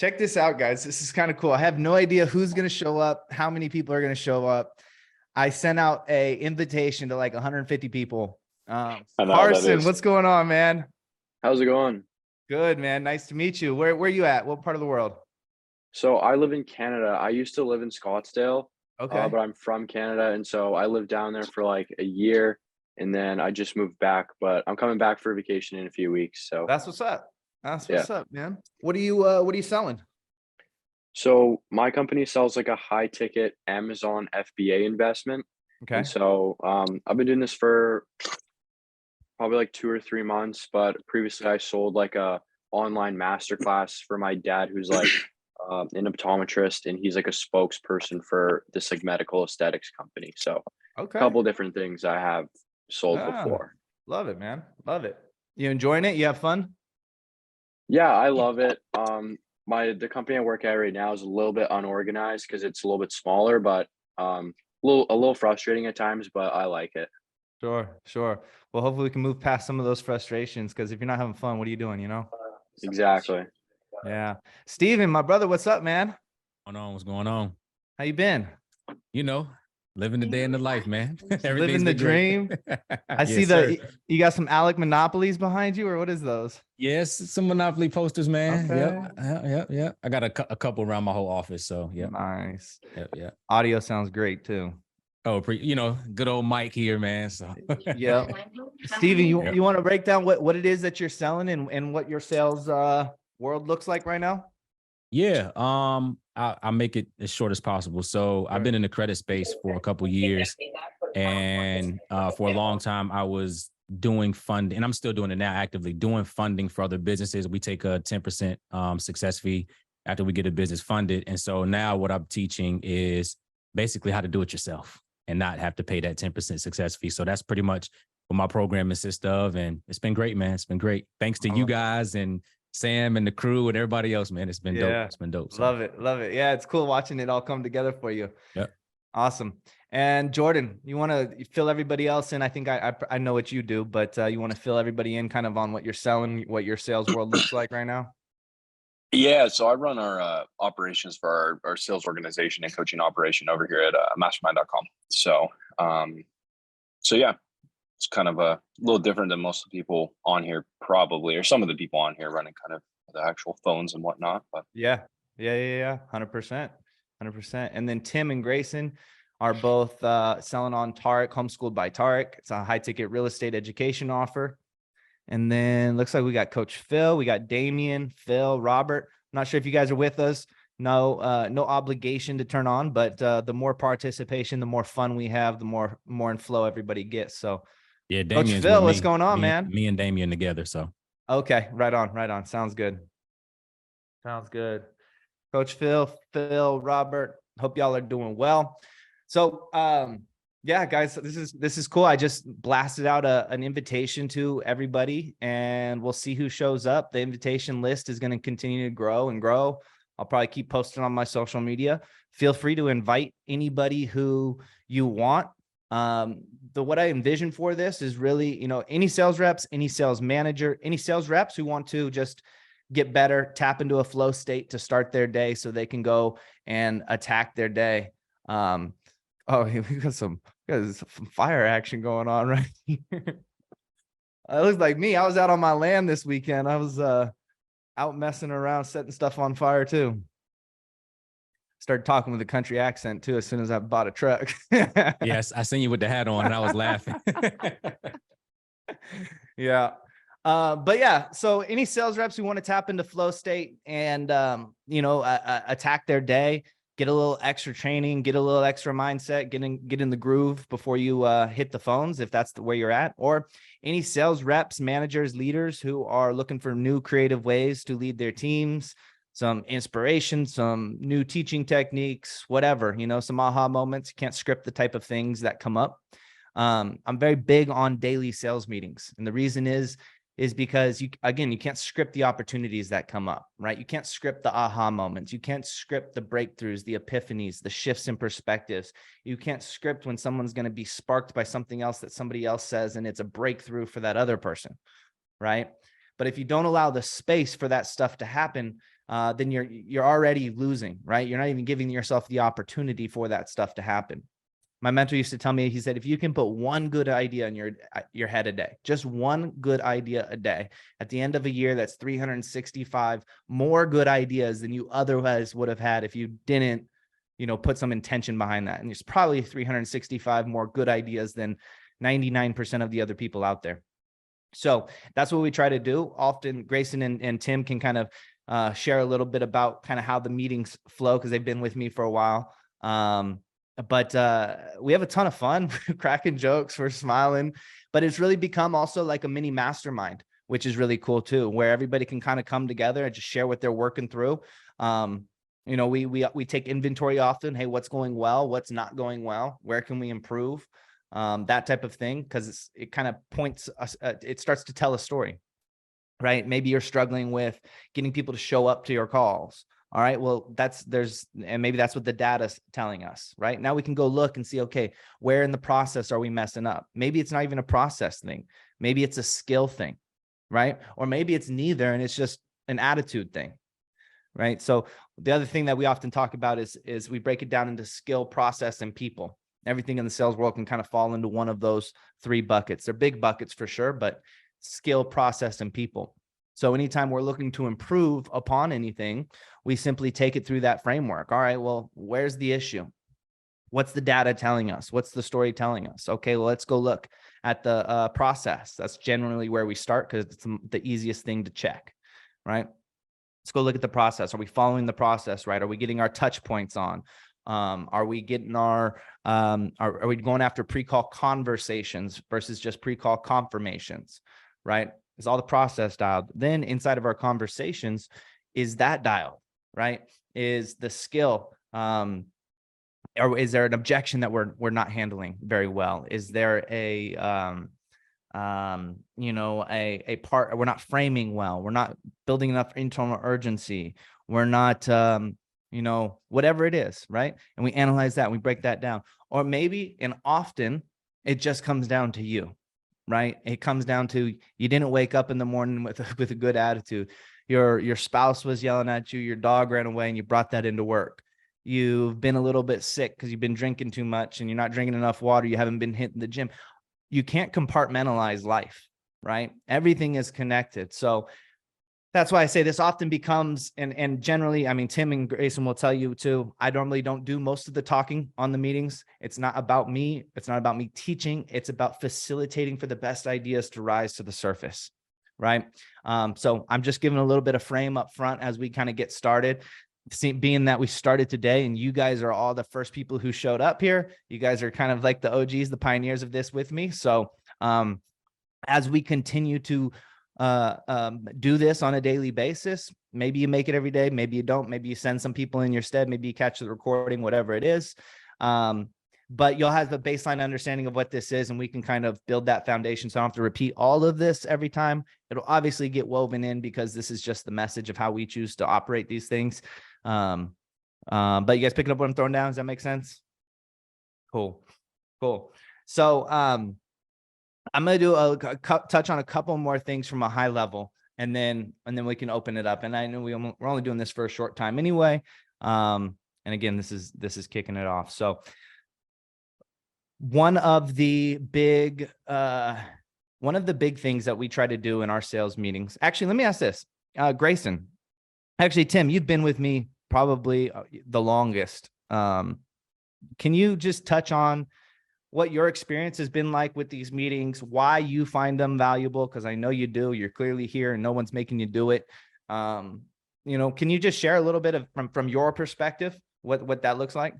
check this out, guys. This is kind of cool. I have no idea who's going to show up, how many people are going to show up. I sent out a invitation to like 150 people. I know how that Carson, is. what's going on, man? How's it going? Good, man. Nice to meet you. Where you at? What part of the world? So I live in Canada. I used to live in Scottsdale, Okay. but I'm from Canada, and so I lived down there for like a year, and then I just moved back. But I'm coming back for vacation in a few weeks. So That's what's up. That's yeah. what's up, man. What are you selling? So my company sells like a high ticket Amazon FBA investment, and Okay. so I've been doing this for probably like 2 or 3 months. But previously, I sold like a online masterclass for my dad, who's like an optometrist, and he's like a spokesperson for this like medical aesthetics company. So a Okay. couple different things I have sold Ah, before. love it, man. Love it. You enjoying it? You have fun? Yeah, I love it. The company I work at right now is a little bit unorganized because it's a little bit smaller, but a little frustrating at times, but I like it. Sure, sure. Well, hopefully we can move past some of those frustrations because if you're not having fun, what are you doing, you know? Exactly. Yeah. Steven, my brother, what's up, man? Going on? What's going on? How you been? You know, living the day in the life, man. Living Everything's the been great. dream. I see Yes, sir. you got some Alec Monopolies behind you, or what is those? Yes, some Monopoly posters, man. Okay. Yep. I got a couple around my whole office, so yeah. Nice. Yep. Audio sounds great too. Oh, good old Mike here, man. So Yeah. Steven, Yep. you want to break down what it is that you're selling and what your sales world looks like right now? Yeah. I'll make it as short as possible. So I've been in the credit space for a couple years, and for a long time I was doing funding, and I'm still doing it now, actively doing funding for other businesses. We take a 10% success fee after we get a business funded. And so now what I'm teaching is basically how to do it yourself and not have to pay that 10% success fee. So that's pretty much what my program consists of. And it's been great, man. It's been great. Thanks to you guys and Sam and the crew and everybody else, man. It's been dope. It's been dope. So. Love it. Yeah, it's cool watching it all come together for you. Yep. Awesome. And Jordan, you want to fill everybody else in? I think I know what you do, but you want to fill everybody in kind of on what you're selling, what your sales world looks like right now? Yeah, so I run our operations for our sales organization and coaching operation over here at mastermind.com. So yeah, it's kind of a little different than most of the people on here probably, or some of the people on here running kind of the actual phones and whatnot. But Yeah. 100%. And then Tim and Grayson are both selling on Tarek, homeschooled by Tarek. It's a high ticket real estate education offer. And then looks like we got Coach Phil, we got Damian, Phil, Robert. I'm not sure if you guys are with us. No obligation to turn on, but the more participation, the more fun we have, the more in flow everybody gets. So Yeah, Coach Damien's Phil, with what's me. going on, man? Me and Damien together. So okay, right on. Sounds good. Coach Phil, Robert, hope y'all are doing well. So yeah, guys, this is cool. I just blasted out an invitation to everybody, and we'll see who shows up. The invitation list is going to continue to grow and grow. I'll probably keep posting on my social media. Feel free to invite anybody who you want. What I envision for this is really, any sales reps, any sales manager, any sales reps who want to just get better, tap into a flow state to start their day so they can go and attack their day. We got some fire action going on right here. It looks like me. I was out on my land this weekend. I was out messing around, setting stuff on fire too. Started talking with a country accent too as soon as I bought a truck. yes, I seen you with the hat on and I was laughing. Yeah. But yeah, so any sales reps who want to tap into flow state and, attack their day, get a little extra training, get a little extra mindset, get in the groove before you hit the phones, if that's where you're at, or any sales reps, managers, leaders who are looking for new creative ways to lead their teams, some inspiration, some new teaching techniques, whatever, some aha moments. You can't script the type of things that come up. I'm very big on daily sales meetings. And the reason is because you can't script the opportunities that come up, right? You can't script the aha moments. You can't script the breakthroughs, the epiphanies, the shifts in perspectives. You can't script when someone's going to be sparked by something else that somebody else says, and it's a breakthrough for that other person, right? But if you don't allow the space for that stuff to happen, then you're already losing, right? You're not even giving yourself the opportunity for that stuff to happen. My mentor used to tell me, he said, if you can put one good idea in your head a day, just one good idea a day, at the end of a year, that's 365 more good ideas than you otherwise would have had if you didn't, put some intention behind that. And there's probably 365 more good ideas than 99% of the other people out there. So that's what we try to do. Often Grayson and Tim can kind of share a little bit about kind of how the meetings flow, because they've been with me for a while. But we have a ton of fun. We're cracking jokes, we're smiling, but it's really become also like a mini mastermind, which is really cool too, where everybody can kind of come together and just share what they're working through. We take inventory often. Hey, what's going well? What's not going well? Where can we improve? That type of thing, because it kind of points us, it starts to tell a story, right? Maybe you're struggling with getting people to show up to your calls. All right, well, and maybe that's what the data's telling us, right? Now we can go look and see, okay, where in the process are we messing up? Maybe it's not even a process thing. Maybe it's a skill thing, right? Or maybe it's neither, and it's just an attitude thing, right? So the other thing that we often talk about is we break it down into skill, process, and people. Everything in the sales world can kind of fall into one of those three buckets. They're big buckets for sure, but skill, process, and people. So anytime we're looking to improve upon anything, we simply take it through that framework. All right, well, where's the issue? What's the data telling us? What's the story telling us? Okay, well, let's go look at the process. That's generally where we start, because it's the easiest thing to check, right? Let's go look at the process. Are we following the process right? Are we getting our touch points on? Are we getting are we going after pre-call conversations versus just pre-call confirmations, right? Is all the process dialed? Then inside of our conversations, is that dialed, right? Is the skill, or is there an objection that we're not handling very well? Is there a part we're not framing well? We're not building enough internal urgency. We're not, whatever it is, right? And we analyze that, and we break that down. Or maybe, and often, it just comes down to you, right? It comes down to you didn't wake up in the morning with a good attitude. Your spouse was yelling at you, your dog ran away, and you brought that into work. You've been a little bit sick because you've been drinking too much and you're not drinking enough water. You haven't been hitting the gym. You can't compartmentalize life, right? Everything is connected. So that's why I say this often becomes, and generally, I mean, Tim and Grayson will tell you too, I normally don't do most of the talking on the meetings. It's not about me. It's not about me teaching. It's about facilitating for the best ideas to rise to the surface, right? So I'm just giving a little bit of frame up front as we kind of get started. Being that we started today and you guys are all the first people who showed up here, you guys are kind of like the OGs, the pioneers of this with me. So as we continue to do this on a daily basis, maybe you make it every day, maybe you don't, maybe you send some people in your stead, maybe you catch the recording, whatever it is. But you'll have a baseline understanding of what this is, and we can kind of build that foundation. So I don't have to repeat all of this every time. It'll obviously get woven in because this is just the message of how we choose to operate these things. But you guys picking up what I'm throwing down? Does that make sense? Cool. So I'm going to do touch on a couple more things from a high level, and then we can open it up. And I know we're only doing this for a short time anyway. And again, this is kicking it off. So one of the big things that we try to do in our sales meetings, actually, let me ask this, Grayson, actually, Tim, you've been with me probably the longest. Can you just touch on what your experience has been like with these meetings, why you find them valuable? Because I know you do. You're clearly here and no one's making you do it. Can you just share a little bit from your perspective, what that looks like?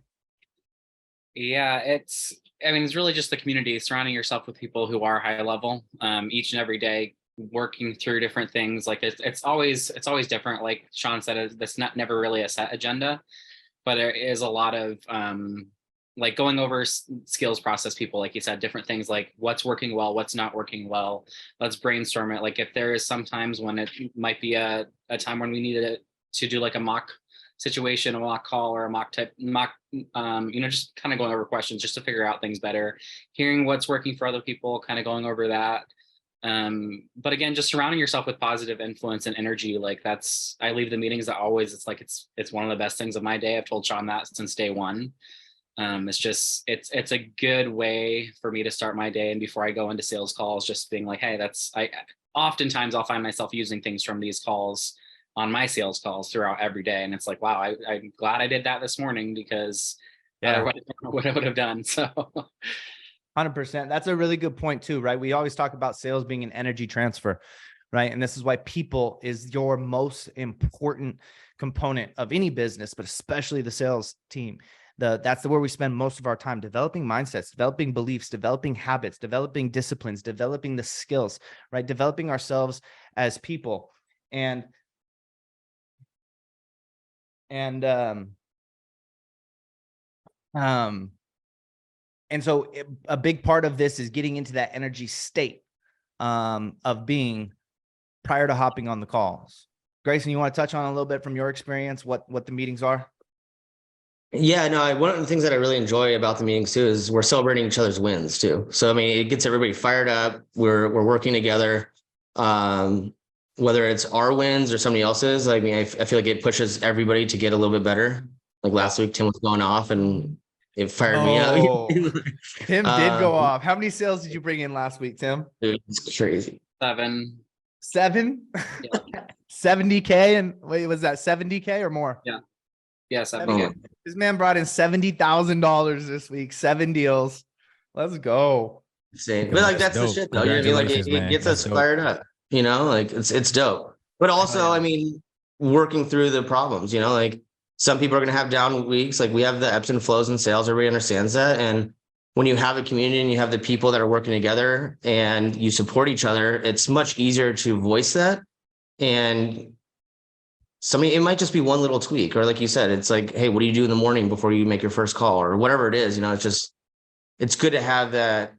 Yeah, it's really just the community, surrounding yourself with people who are high level, each and every day, working through different things. Like it's always different. Like Sean said, that's never really a set agenda, but there is a lot of like going over skills process people, like you said, different things like what's working well, what's not working well. Let's brainstorm it. Like if there is sometimes when it might be a time when we needed to do like a mock situation, a mock call, or a mock just kind of going over questions just to figure out things better, hearing what's working for other people, kind of going over that. But again, just surrounding yourself with positive influence and energy, like I leave the meetings that always, it's like, it's one of the best things of my day. I've told Sean that since day one. It's a good way for me to start my day. And before I go into sales calls, just being like, hey, oftentimes I'll find myself using things from these calls on my sales calls throughout every day. And it's like, wow, I'm glad I did that this morning, because otherwise I don't know what I would have done. So 100%. That's a really good point too, right? We always talk about sales being an energy transfer, right? And this is why people is your most important component of any business, but especially the sales team. That's where we spend most of our time, developing mindsets, developing beliefs, developing habits, developing disciplines, developing the skills, right? Developing ourselves as people. And so a big part of this is getting into that energy state of being prior to hopping on the calls. Grayson, you want to touch on a little bit from your experience, what the meetings are? Yeah, no, one of the things that I really enjoy about the meetings too is we're celebrating each other's wins too. So, I mean, it gets everybody fired up. We're working together. Whether it's our wins or somebody else's, I mean, I feel like it pushes everybody to get a little bit better. Like last week, Tim was going off and it fired me up. Tim did go off. How many sales did you bring in last week, Tim? Dude, it's crazy. 7. 70K, and wait, was that 70K or more? Yeah, 7. This man brought in $70,000 this week, 7 deals. Let's go. Insane. But like that's the shit though. You know what I mean? Like it gets us fired up, you know, like it's dope. But also, I mean, working through the problems, you know, like some people are gonna have down weeks. Like we have the ebbs and flows in sales, everybody understands that. And when you have a community and you have the people that are working together and you support each other, it's much easier to voice that. And it might just be one little tweak, or like you said, it's like, hey, what do you do in the morning before you make your first call, or whatever it is, you know, it's good to have that.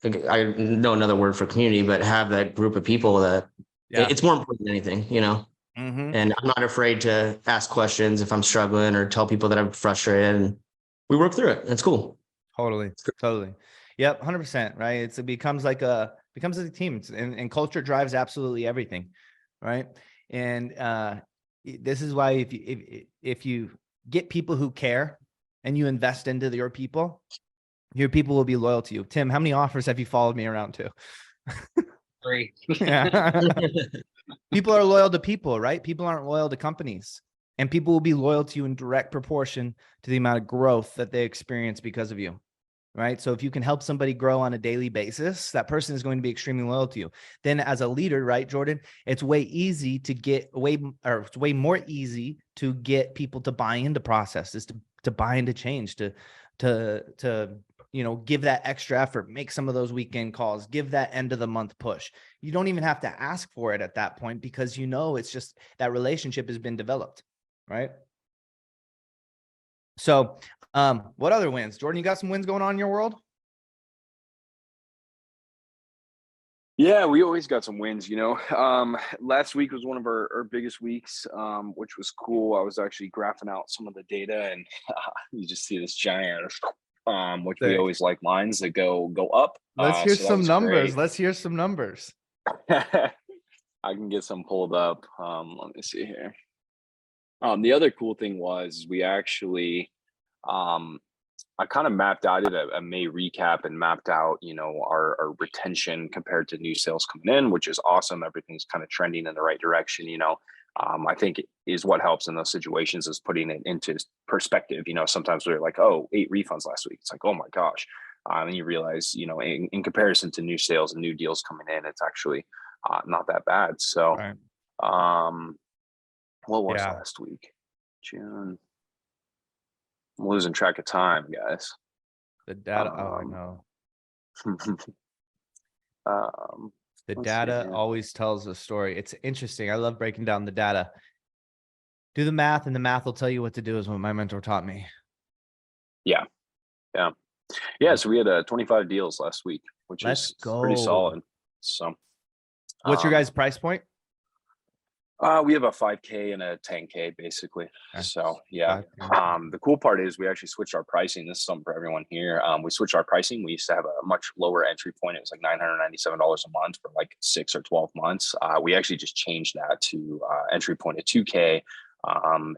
I know another word for community, but have that group of people that it's more important than anything, you know. Mm-hmm. And I'm not afraid to ask questions if I'm struggling or tell people that I'm frustrated, and we work through it. It's cool. Totally. Yep. 100%. Right. It becomes like a team, and culture drives absolutely everything. Right. And, this is why if you get people who care and you invest into your people will be loyal to you. Tim, how many offers have you followed me around to? 3. Yeah. People are loyal to people, right? People aren't loyal to companies, and people will be loyal to you in direct proportion to the amount of growth that they experience because of you. Right. So if you can help somebody grow on a daily basis, that person is going to be extremely loyal to you. Then as a leader, right, Jordan, it's way more easy to get people to buy into processes, to buy into change, to you know, give that extra effort, make some of those weekend calls, give that end of the month push. You don't even have to ask for it at that point, because you know it's just that relationship has been developed, right? So what other wins? Jordan, you got some wins going on in your world? Yeah, we always got some wins, you know. Last week was one of our biggest weeks, which was cool. I was actually graphing out some of the data, and you just see this giant, which we always like lines that go up. Let's hear so some numbers. Let's hear some numbers. I can get some pulled up. Let me see here. The other cool thing was we actually, I kind of mapped out a May recap and mapped out, you know, our retention compared to new sales coming in, which is awesome. Everything's kind of trending in the right direction, you know. I think is what helps in those situations is putting it into perspective. You know, sometimes we're like, oh, 8 refunds last week. It's like, oh my gosh. And you realize, you know, in comparison to new sales and new deals coming in, it's actually not that bad. So, what was last week? June. I'm losing track of time, guys. The data. I know. The data always tells a story. It's interesting. I love breaking down the data. Do the math, and the math will tell you what to do, is what my mentor taught me. Yeah. So we had 25 deals last week, which is pretty solid. So what's your guys' price point? We have a 5K and a 10K basically. Okay. So yeah. 5K. The cool part is we actually switched our pricing. This is something for everyone here. We switched our pricing. We used to have a much lower entry point. It was like $997 a month for like 6 or 12 months. We actually just changed that to entry point of 2K,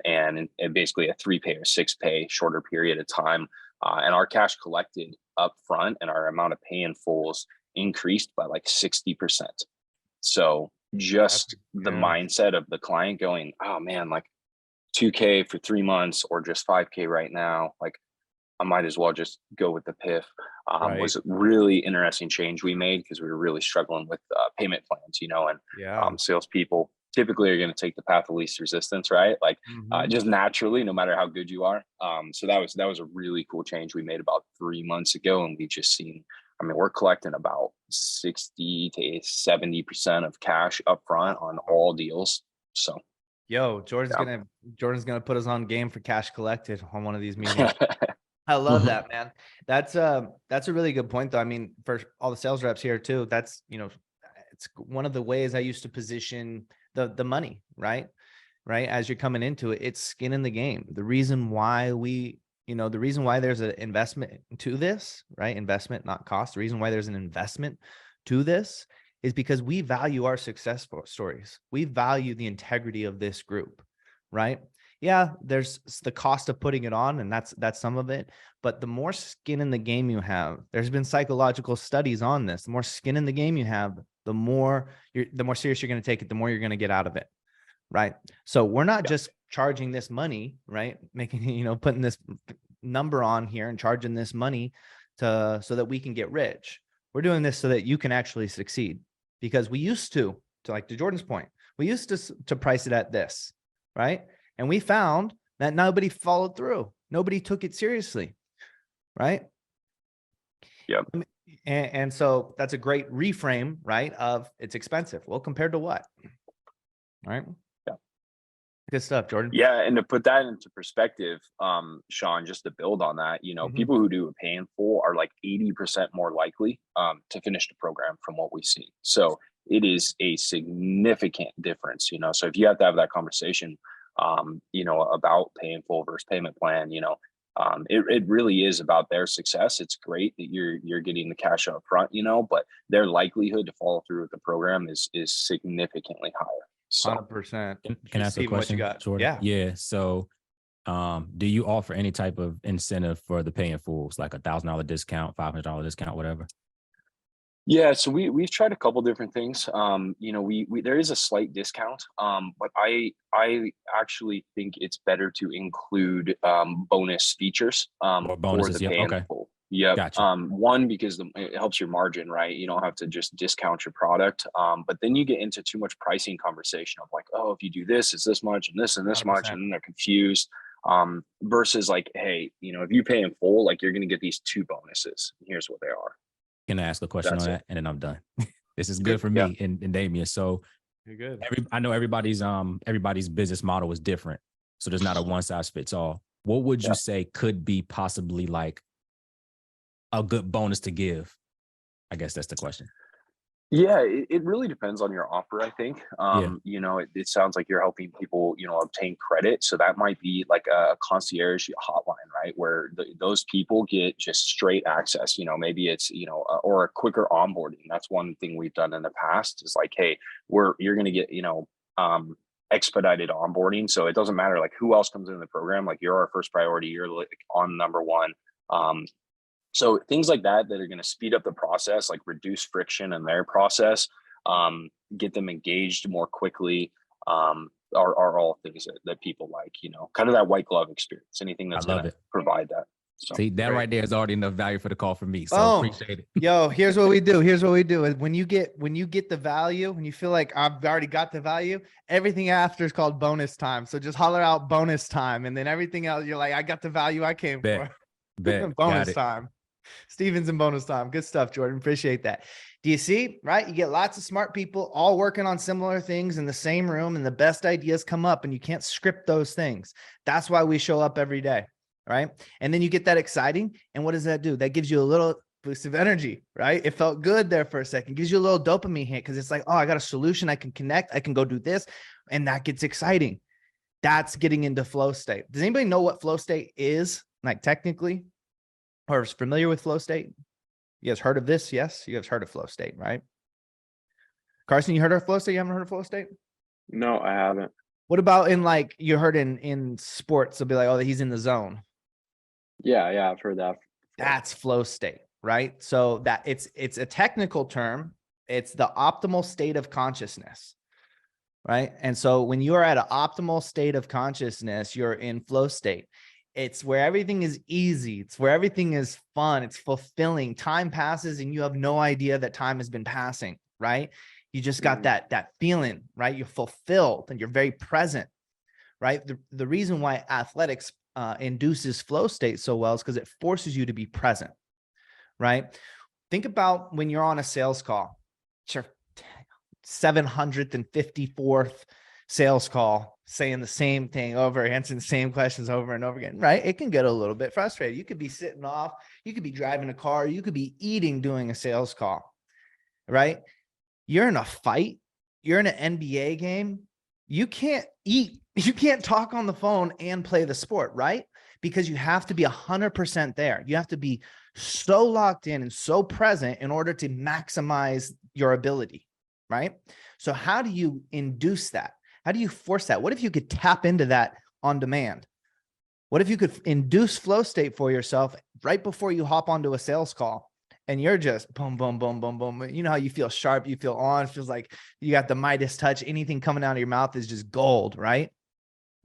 and basically a 3 pay or 6 pay shorter period of time. And our cash collected up front and our amount of pay in fulls increased by like 60%. So just the mindset of the client going, oh man, like 2K for 3 months or just 5K right now, like I might as well just go with the PIF, was a really interesting change we made because we were really struggling with payment plans, and salespeople typically are going to take the path of least resistance, right? Like just naturally, no matter how good you are. So that was a really cool change we made about 3 months ago, and we just seen. I mean, we're collecting about 60 to 70% of cash up front on all deals. So, Jordan's gonna put us on game for cash collected on one of these meetings. I love that, man. That's a really good point, though. I mean, for all the sales reps here too, that's it's one of the ways I used to position the money, right? As you're coming into it, it's skin in the game. The reason why the reason why there's an investment to this, right? Investment, not cost. The reason why there's an investment to this is because we value our success stories. We value the integrity of this group, right? Yeah, there's the cost of putting it on, and that's some of it. But the more skin in the game you have, there's been psychological studies on this. The more skin in the game you have, the more serious you're going to take it, the more you're going to get out of it, right? So we're not just charging this money, right? Making, putting this number on here and charging this money so that we can get rich. We're doing this so that you can actually succeed, because we used to like to Jordan's point, we used to price it at this, right? And we found that nobody followed through. Nobody took it seriously, right? Yep. And so that's a great reframe, right? Of it's expensive. Well, compared to what? Right. Good stuff, Jordan. Yeah, and to put that into perspective, Sean, just to build on that, people who do a pay in full are like 80% more likely to finish the program from what we've seen. So it is a significant difference, So if you have to have that conversation, about pay in full versus payment plan, it really is about their success. It's great that you're getting the cash up front, but their likelihood to follow through with the program is significantly higher. 100%. Can I ask a question, Jordan? Yeah. So, do you offer any type of incentive for the pay in fulls, like $1,000 discount, $500 discount, whatever? Yeah, so we've tried a couple different things. We there is a slight discount, but I actually think it's better to include bonus features or bonuses. for the pay in full. Yeah. Gotcha. One, because it helps your margin, right? You don't have to just discount your product. But then you get into too much pricing conversation of like, oh, if you do this, it's this much and this 100%. Much, and then they're confused. Versus like, hey, if you pay in full, like you're going to get these 2 bonuses. And here's what they are. Can I ask a question on that, and then I'm done? This is good for me and Damien. So you're good. I know everybody's business model is different, so there's not a one size fits all. What would you say could be possibly like a good bonus to give? I guess that's the question. Yeah, it really depends on your offer, I think. It sounds like you're helping people, obtain credit. So that might be like a concierge hotline, right? Where those people get just straight access, maybe it's, or a quicker onboarding. That's one thing we've done in the past is like, hey, you're going to get, expedited onboarding. So it doesn't matter like who else comes into the program. Like you're our first priority. You're like on number one. So things like that are going to speed up the process, like reduce friction in their process, get them engaged more quickly, are all things that people like, kind of that white glove experience, anything that's going to provide that. So, see, that right there is already enough value for the call for me. So appreciate it. Yo, here's what we do. When you get the value, when you feel like I've already got the value, everything after is called bonus time. So just holler out bonus time. And then everything else, you're like, I got the value I came for. Bonus time. Stevens and bonus time. Good stuff, Jordan. Appreciate that. Do you see, right? You get lots of smart people all working on similar things in the same room, and the best ideas come up, and you can't script those things. That's why we show up every day, right? And then you get that exciting. And what does that do? That gives you a little boost of energy, right? It felt good there for a second. Gives you a little dopamine hit because it's like, oh, I got a solution. I can connect. I can go do this. And that gets exciting. That's getting into flow state. Does anybody know what flow state is, like technically, or is familiar with flow state? You guys heard of this? Yes, you guys heard of flow state, right? Carson, you heard of flow state? You haven't heard of flow state? No, I haven't. What about in like you heard in sports? They'll be like, oh, he's in the zone. Yeah, I've heard that. That's flow state, right? So that it's a technical term. It's the optimal state of consciousness, right? And so when you are at an optimal state of consciousness, you're in flow state. It's where everything is easy. It's where everything is fun. It's fulfilling. Time passes and you have no idea that time has been passing, right? You just got that feeling, right? You're fulfilled and you're very present, right? The reason why athletics induces flow state so well is because it forces you to be present, right? Think about when you're on a sales call. It's your 754th sales call, saying the same thing over, answering the same questions over and over again, right? It can get a little bit frustrated. You could be sitting off, you could be driving a car, you could be eating doing a sales call, right? You're in a fight, you're in an NBA game, you can't eat, you can't talk on the phone and play the sport, right? Because you have to be 100% there. You have to be so locked in and so present in order to maximize your ability, right? So how do you induce that? How do you force that? What if you could tap into that on demand? What if you could induce flow state for yourself right before you hop onto a sales call and you're just boom, boom, boom, boom, boom. You know how you feel sharp, you feel on, it feels like you got the Midas touch. Anything coming out of your mouth is just gold, right?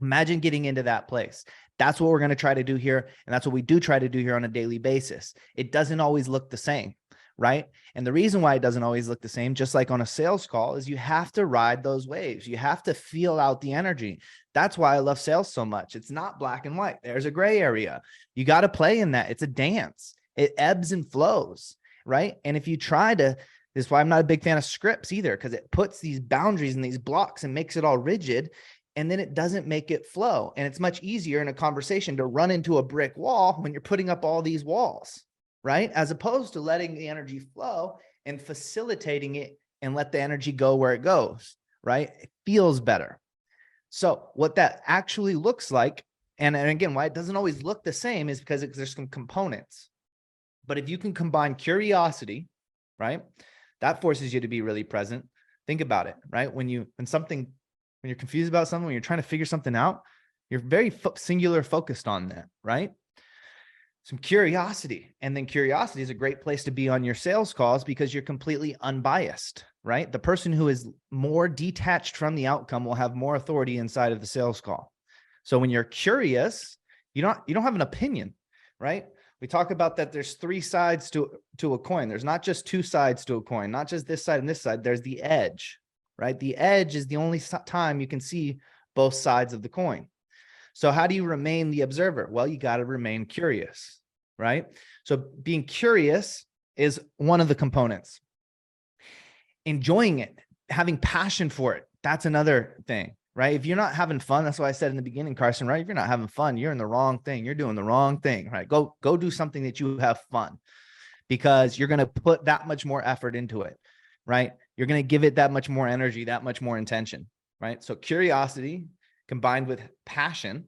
Imagine getting into that place. That's what we're going to try to do here. And that's what we do try to do here on a daily basis. It doesn't always look the same, right? And the reason why it doesn't always look the same, just like on a sales call, is you have to ride those waves. You have to feel out the energy. That's why I love sales so much. It's not black and white. There's a gray area. You got to play in that. It's a dance. It ebbs and flows, right? And if you try to, this is why I'm not a big fan of scripts either, because it puts these boundaries and these blocks and makes it all rigid. And then it doesn't make it flow. And it's much easier in a conversation to run into a brick wall when you're putting up all these walls, right? As opposed to letting the energy flow and facilitating it and let the energy go where it goes, right? It feels better. So what that actually looks like, and again, why it doesn't always look the same is because there's some components. But if you can combine curiosity, right? That forces you to be really present. Think about it, right? When you're confused about something, when you're trying to figure something out, you're very singular focused on that, right? Some curiosity. And then curiosity is a great place to be on your sales calls because you're completely unbiased, right? The person who is more detached from the outcome will have more authority inside of the sales call. So when you're curious, you don't have an opinion, right? We talk about that there's three sides to a coin. There's not just two sides to a coin, not just this side and this side. There's the edge, right? The edge is the only time you can see both sides of the coin. So how do you remain the observer? Well, you got to remain curious, right? So being curious is one of the components. Enjoying it, having passion for it, that's another thing, right? If you're not having fun, that's why I said in the beginning, Carson, right? If you're not having fun, you're in the wrong thing. You're doing the wrong thing, right? Go do something that you have fun because you're going to put that much more effort into it, right? You're going to give it that much more energy, that much more intention, right? So curiosity combined with passion,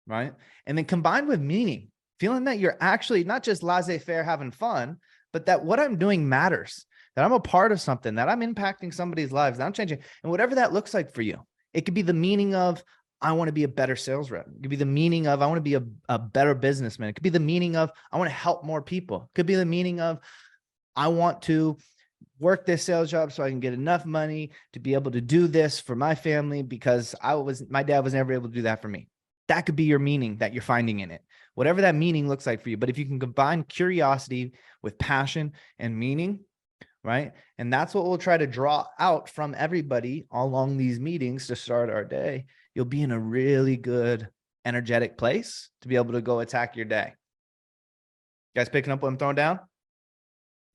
right? And then combined with meaning, feeling that you're actually not just laissez-faire having fun, but that what I'm doing matters, that I'm a part of something, that I'm impacting somebody's lives, that I'm changing. And whatever that looks like for you, it could be the meaning of, I want to be a better sales rep. It could be the meaning of, I want to be a better businessman. It could be the meaning of, I want to help more people. It could be the meaning of, I want to work this sales job so I can get enough money to be able to do this for my family because my dad was never able to do that for me. That could be your meaning that you're finding in it, whatever that meaning looks like for you. But if you can combine curiosity with passion and meaning, right? And that's what we'll try to draw out from everybody all along these meetings to start our day. You'll be in a really good, energetic place to be able to go attack your day. You guys picking up what I'm throwing down?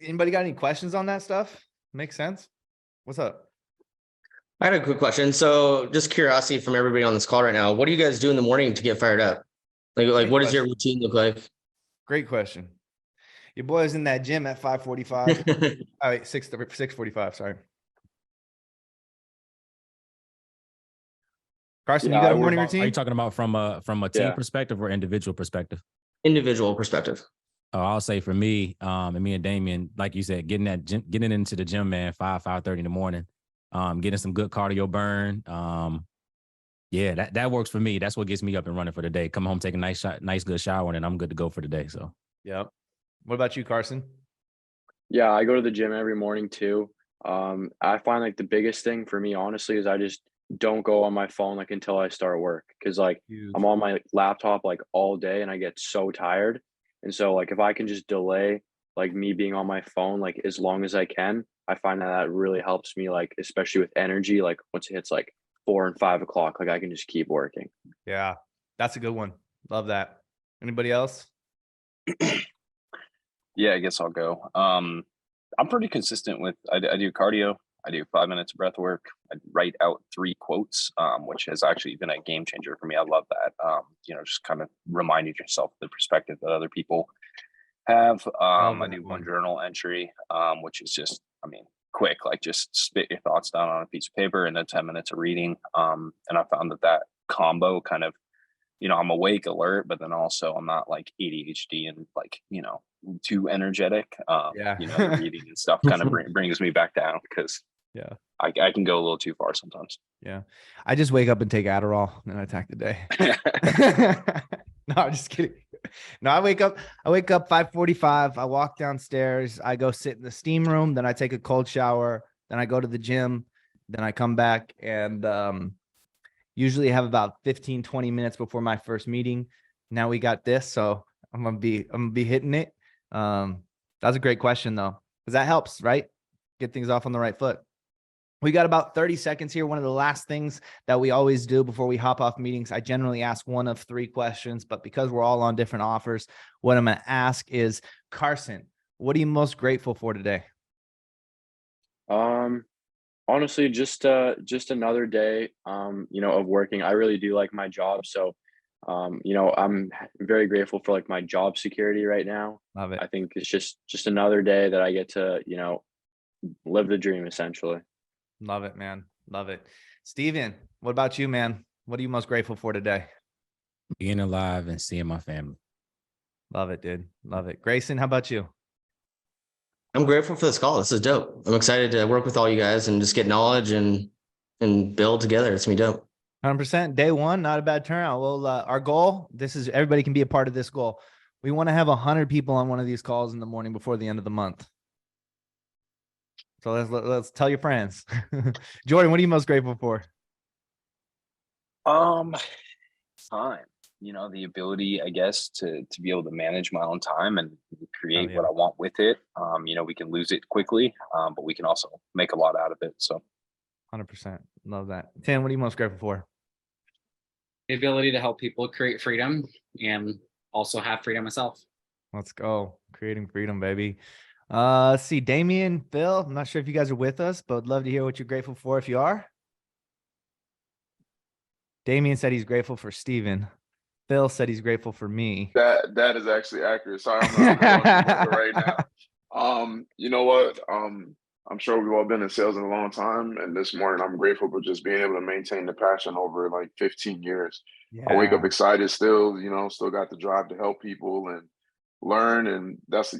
Anybody got any questions on that stuff? Makes sense? What's up? I had a quick question. So just curiosity from everybody on this call right now. What do you guys do in the morning to get fired up? Like what does your routine look like? Great question. Your boy was in that gym at 5:45. Oh, wait, 6:45. Sorry. Carson, Yeah, you got I a work morning on- Are you routine? talking about from a team Yeah. perspective or individual perspective? Individual perspective. Oh, I'll say for me, and me and Damien, like you said, getting into the gym, man, 5:30 in the morning, getting some good cardio burn. Yeah, that works for me. That's what gets me up and running for the day. Come home, take a nice good shower, and then I'm good to go for the day. So Yep. What about you, Carson? Yeah, I go to the gym every morning too. I find like the biggest thing for me, honestly, is I just don't go on my phone like until I start work because like Huge. I'm on my laptop like all day and I get so tired. And so like if I can just delay like me being on my phone like as long as I can, I find that that really helps me like especially with energy. Like once it hits like 4 and 5 o'clock, like I can just keep working. Yeah, that's a good one. Love that. Anybody else? Yeah, I guess I'll go. I'm pretty consistent with I do cardio. I do 5 minutes of breath work. I write out 3 quotes, which has actually been a game changer for me. I love that. Just kind of reminding yourself the perspective that other people have. I that do one one. journal entry, which is just, quick, like just spit your thoughts down on a piece of paper and then 10 minutes of reading. And I found that combo kind of, I'm awake, alert, but then also I'm not like ADHD and like, too energetic. Yeah. The reading and stuff kind of brings me back down because Yeah. I can go a little too far sometimes. Yeah. I just wake up and take Adderall and I attack the day. No, I'm just kidding. No, I wake up 5:45. I walk downstairs. I go sit in the steam room. Then I take a cold shower. Then I go to the gym. Then I come back and usually have about 15, 20 minutes before my first meeting. Now we got this. So I'm gonna be hitting it. That's a great question though, because that helps, right? Get things off on the right foot. We got about 30 seconds here. One of the last things that we always do before we hop off meetings, I generally ask one of 3 questions, but because we're all on different offers, what I'm going to ask is, Carson, what are you most grateful for today? Honestly, just another day, of working. I really do like my job. So, I'm very grateful for like my job security right now. Love it. I think it's just another day that I get to, live the dream essentially. Love it, man. Love it. Steven, what about you, man? What are you most grateful for today? being alive and seeing my family. Love it, dude. Love it. Grayson, how about you? I'm grateful for this call. This is dope. I'm excited to work with all you guys and just get knowledge and build together. It's gonna be dope. 100%. Day one, not a bad turnout. Well, our goal, this is everybody can be a part of this goal. We want to have 100 people on one of these calls in the morning before the end of the month. So let's tell your friends. Jordan, what are you most grateful for? Time. The ability, I guess, to be able to manage my own time and create yeah. what I want with it. We can lose it quickly, but we can also make a lot out of it. So 100%. Love that. Tim, what are you most grateful for? The ability to help people create freedom and also have freedom myself. Let's go. Creating freedom, baby. Let's see. Damien, Phil, I'm not sure if you guys are with us, but I'd love to hear what you're grateful for if you are. Damien said he's grateful for Steven. Phil said he's grateful for me. That is actually accurate. Sorry, I'm not right now. You know what? I'm sure we've all been in sales in a long time, and this morning I'm grateful for just being able to maintain the passion over like 15 years. Yeah. I wake up excited still, still got the drive to help people and learn, and that's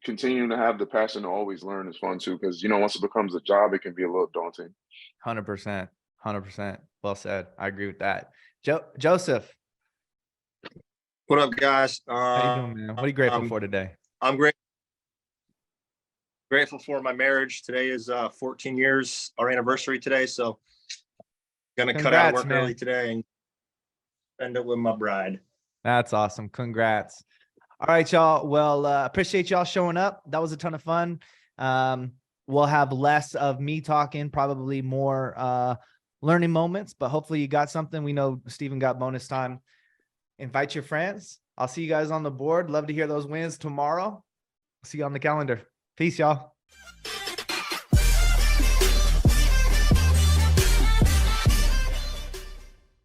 continuing to have the passion to always learn is fun too, because once it becomes a job, it can be a little daunting. 100%. 100%. Well said. I agree with that. Joseph. What up, guys? How you doing, man? What are you grateful for today? I'm grateful for my marriage. Today is 14 years, our anniversary today. So gonna cut out of work early today and spend it with my bride. That's awesome. Congrats. All right, y'all. Well, appreciate y'all showing up. That was a ton of fun. We'll have less of me talking, probably more learning moments, but hopefully you got something. We know Steven got bonus time. Invite your friends. I'll see you guys on the board. Love to hear those wins tomorrow. See you on the calendar. Peace, y'all.